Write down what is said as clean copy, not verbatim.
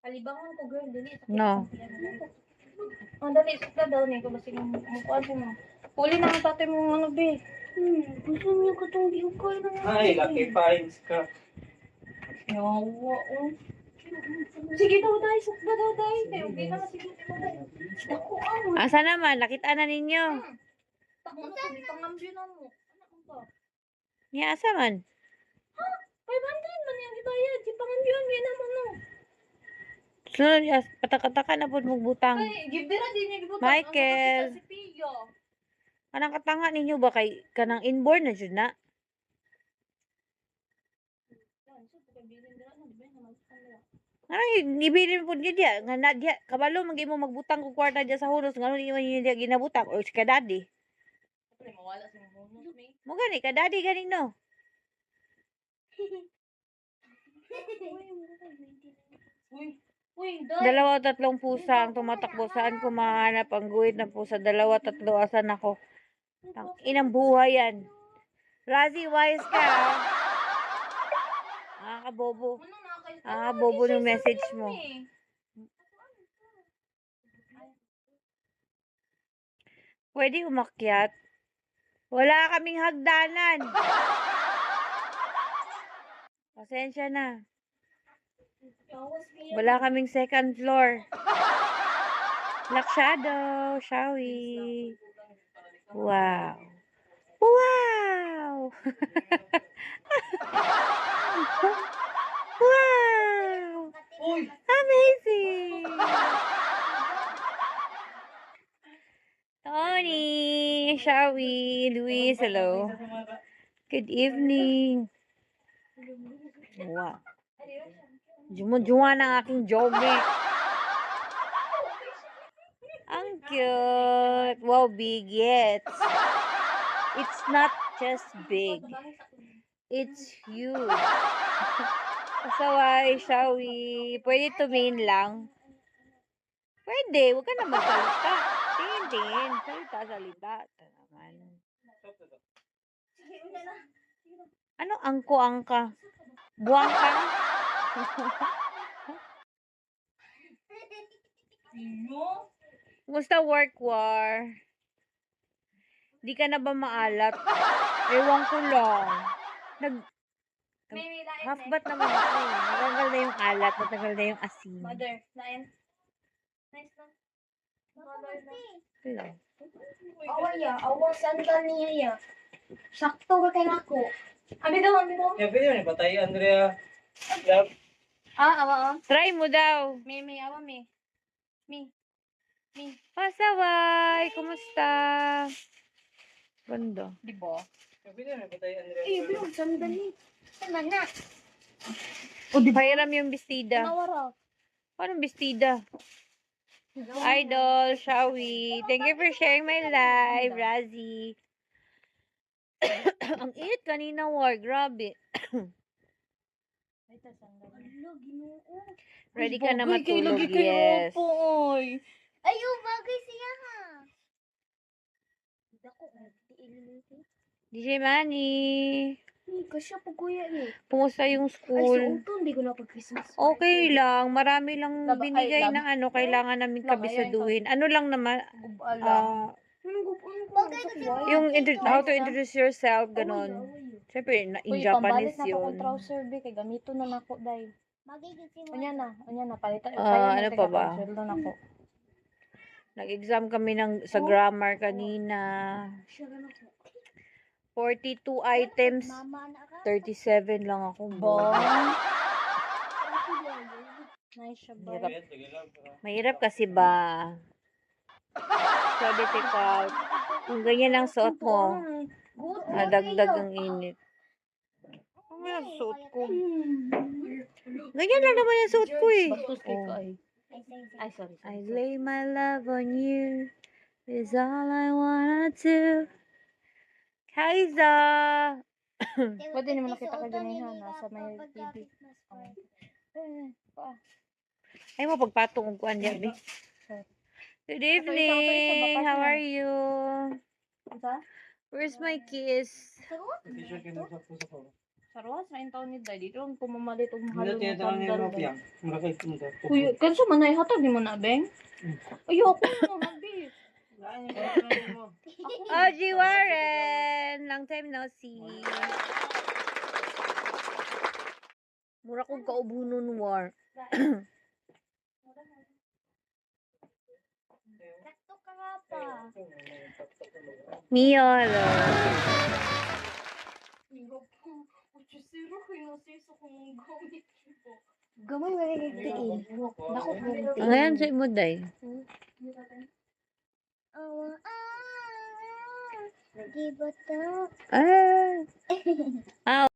Alibangan ko girl dili. No. Ang dali sa daw ni ko basi mo kuan mo. Huli na ang tatay mo ano be. Gusto niyo ko tong giukol na. Ay, lucky finds ka. Yawa oh. Sige daw dai, sukda daw dai. Kaya okay na sige mo. Ako ang. Asa naman? Nakita na ninyo. Takmo na ko pangambyo na mo. Ano mo to? Niya, asa man? 500 man yung ibayad. Si pangambyon may naman no. Sunod, patakataka na po magbutang. Ay, gibira din niya gibutang. Michael. Si Pio. Anang katanga ninyo ba kay kanang inborn na jud na? Ay, ibilin po niya diya. Nga na diya, kabalo, magi mo magbutang kong kwarta diya sa hulos. Nga nung iwan niya ginabutang. O si kadadi. Mawala sa mga bonus, may. Mo gani, kadadi gani no. Uy, Dalawa o tatlong pusa ang tumatakbo. Saan ko mahanap ang guhit ng pusa? Dalawa, tatlo, asan ako? Tang inang buhay yan. Razi, wise ka. Bobo. Bobo ng message mo. Pwede umakyat? Wala kaming hagdanan. Pasensya na. Wala kaming second floor. Black Shadow, shall we? Wow. Wow! Wow! Amazing! Tony, shall we? Luis, hello. Good evening. Wow. Jumujuma ng aking joge. Ang cute. Wow, big. Yes. It's not just big. It's huge. Pasaway, shall we? Pwede tumingin lang. Pwede. Huwag ka na magsalita. Tingin. Salita. Ito naman. Ano angko-angka? Buwang ka? Kumusta work war? Di ka na ba maalat? Ewan ko lang. Half bat naman ako. Natanggal na yung alat, natanggal na yung asin. Mother, lain. Nice na. Okay lang. Awang sandal niya ya. Sakto ka kay nako. Abi daw. Ya, pwede mo ni patay, Andrea. Love. Awa. Try mo daw. Me, awa me. Me. Pasaway, kumusta? Ganda. Di ba? Ya, pwede mo ni patay, Andrea. Bilog sandal ni. Sana na. Pahiram yung bestida. Nawara. Anong bestida? Idol, shall we? Thank you for sharing my live, Razi. Ang init kanina, war. Grabe. Ready ka na matulog, yes. Ayo, bagay siya ha. DJ Manny. Kasi po kuya eh. Kumusta yung Ay, school? so hindi ko na pag-Christmas. Okay lang. Marami lang binigay lab. na ano. Kailangan namin Lab, kabisaduhin. Ano lang naman. Yung Yung how to introduce yourself. Ganon. Siyempre, in Japanese na yun. akong trouser be kay gamito na nako dai. Unya na palitan. Ano pa ba? Sweldo nako. Nag-exam kami sa grammar kanina. 42 items. 37 lang ako. Nice siya ba? Mahirap kasi ba? So, difficult. Kung ganyan ang suot mo, nadagdag ang init. Ano yung suot ko? Ganyan lang naman yung suot ko eh. Ay, sorry. I lay my love on you is all I wanna do. Kaiza! Pwede naman nakita ka ganihan sa may TV. Ay mo pagpatong kung kuan diyan, be. Good evening. How are you? Where's my kiss? Sa ruwas na yung taon ni Daddy. Dito ang pumamalit ang mahalo Hindi ng tayo ng sandal. mga piyang. Marakay ko mo to. Kuya, kanso man ay hatag ni mo na, Beng? Ayoko mo, Nabi. Saan yung pagkakas mo? OG Warren! Long time no see. Mura kong kaubunon war. Sakto ka nga pa. Miyolo. Zero ko yung siso kung gamit ko. Gamay wala nagtiin. Dako ko. Ngayon sa imo day. Di ba to? Ah.